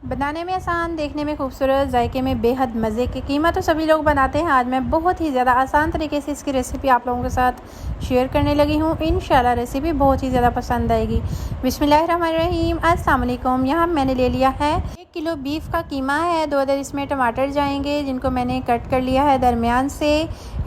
बनाने में आसान, देखने में खूबसूरत, जायके में बेहद मज़े की। कीमा तो सभी लोग बनाते हैं। आज मैं बहुत ही ज़्यादा आसान तरीके से इसकी रेसिपी आप लोगों के साथ शेयर करने लगी हूँ। इंशाल्लाह रेसिपी बहुत ही ज़्यादा पसंद आएगी। बिस्मिल्लाहिर्रहमानिर्रहीम। अस्सलाम वालेकुम। यहाँ मैंने ले लिया है 1 किलो बीफ का कीमा है। 2 अदद इसमें टमाटर जाएंगे जिनको मैंने कट कर लिया है दरमियान से।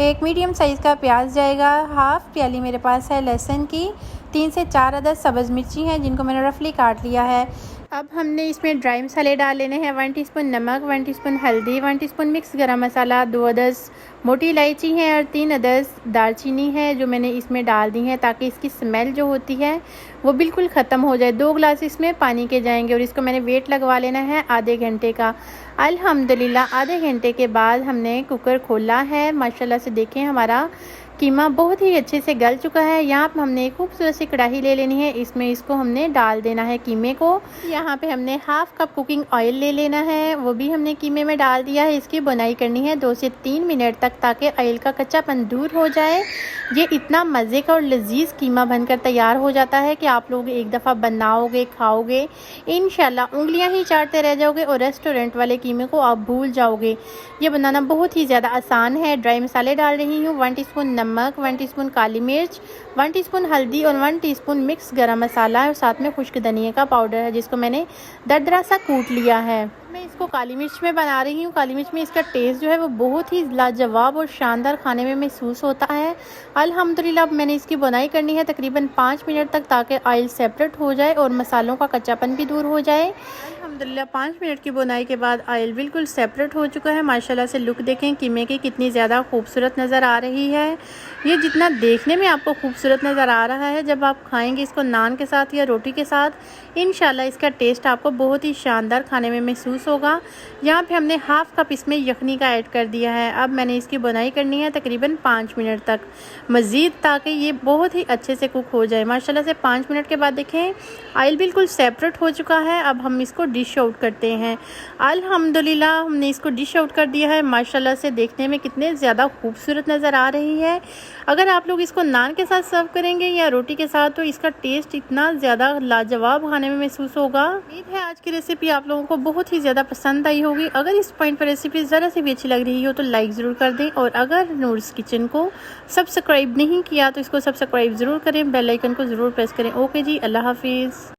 1 मीडियम साइज़ का प्याज जाएगा। हाफ़ प्याली मेरे पास है लहसुन की। 3 से 4 अदद सब्ज़ मिर्ची हैं जिनको मैंने रफली काट लिया है। अब हमने इसमें ड्राई मसाले डाल लेने हैं। 1 टीस्पून नमक, 1 टीस्पून हल्दी, 1 टीस्पून मिक्स गरम मसाला, 2 अदद मोटी इलायची है और 3 अदद दालचीनी है जो मैंने इसमें डाल दी है ताकि इसकी स्मेल जो होती है वो बिल्कुल ख़त्म हो जाए। 2 गिलास इसमें पानी के जाएंगे और इसको मैंने वेट लगवा लेना है आधे घंटे का। अल्हम्दुलिल्लाह आधे घंटे के बाद हमने कुकर खोला है। माशाल्लाह से देखें हमारा कीमा बहुत ही अच्छे से गल चुका है। यहाँ पर हमने एक खूबसूरत सी कढ़ाई ले लेनी है। इसमें इसको हमने डाल देना है कीमे को। यहाँ पे हमने हाफ़ कप कुकिंग ऑयल ले लेना है, वो भी हमने कीमे में डाल दिया है। इसकी बुनाई करनी है 2 से 3 मिनट तक ताकि ऑयल का कच्चापन दूर हो जाए। ये इतना मज़े का और लजीज कीमा बनकर तैयार हो जाता है कि आप लोग एक दफ़ा बनाओगे, खाओगे, इंशाल्लाह उंगलियां ही चाटते रह जाओगे और रेस्टोरेंट वाले कीमे को आप भूल जाओगे। ये बनाना बहुत ही ज़्यादा आसान है। ड्राई मसाले डाल रही हूँ। 1 टीस्पून नमक, 1 टीस्पून काली मिर्च, 1 टीस्पून हल्दी और 1 टीस्पून मिक्स गरम मसाला और साथ में खुश्क धनिया का पाउडर है जिसको मैंने दरदरा सा कूट लिया है। मैं इसको काली मिर्च में बना रही हूँ। काली मिर्च में इसका टेस्ट जो है वो बहुत ही लाजवाब और शानदार खाने में महसूस होता है। अल्हम्दुलिल्लाह अब मैंने इसकी बुनाई करनी है तकरीबन 5 मिनट तक ताकि ऑयल सेपरेट हो जाए और मसालों का कच्चापन भी दूर हो जाए। अल्हम्दुलिल्लाह 5 मिनट की बुनाई के बाद ऑयल बिल्कुल सेपरेट हो चुका है। माशाल्लाह से लुक देखें कीमे की कितनी ज़्यादा खूबसूरत नज़र आ रही है। ये जितना देखने में आपको खूबसूरत नज़र आ रहा है, जब आप खाएंगे इसको नान के साथ या रोटी के साथ, इंशाल्लाह इसका टेस्ट आपको बहुत ही शानदार खाने में महसूस होगा। यहाँ पे हमने हाफ़ कप इसमें यखनी का ऐड कर दिया है। अब मैंने इसकी बुनाई करनी है तकरीबन 5 मिनट तक मज़ीद ताकि ये बहुत ही अच्छे से कुक हो जाए। माशाल्लाह से 5 मिनट के बाद देखें ऑयल बिल्कुल सेपरेट हो चुका है। अब हम इसको डिश आउट करते हैं। अल्हम्दुलिल्लाह हमने इसको डिश आउट कर दिया है। माशाल्लाह से देखने में कितने ज़्यादा खूबसूरत नज़र आ रही है। अगर आप लोग इसको नान के साथ सर्व करेंगे या रोटी के साथ तो इसका टेस्ट इतना ज़्यादा लाजवाब खाने में महसूस होगा। उम्मीद है आज की रेसिपी आप लोगों को बहुत ही ज़्यादा पसंद आई होगी। अगर इस पॉइंट पर रेसिपी ज़रा सी भी अच्छी लग रही हो तो लाइक ज़रूर कर दें और अगर नूर्स किचन को सब्सक्राइब नहीं किया तो इसको सब्सक्राइब ज़रूर करें, बेल आइकन को ज़रूर प्रेस करें। ओके जी, अल्लाह हाफिज़।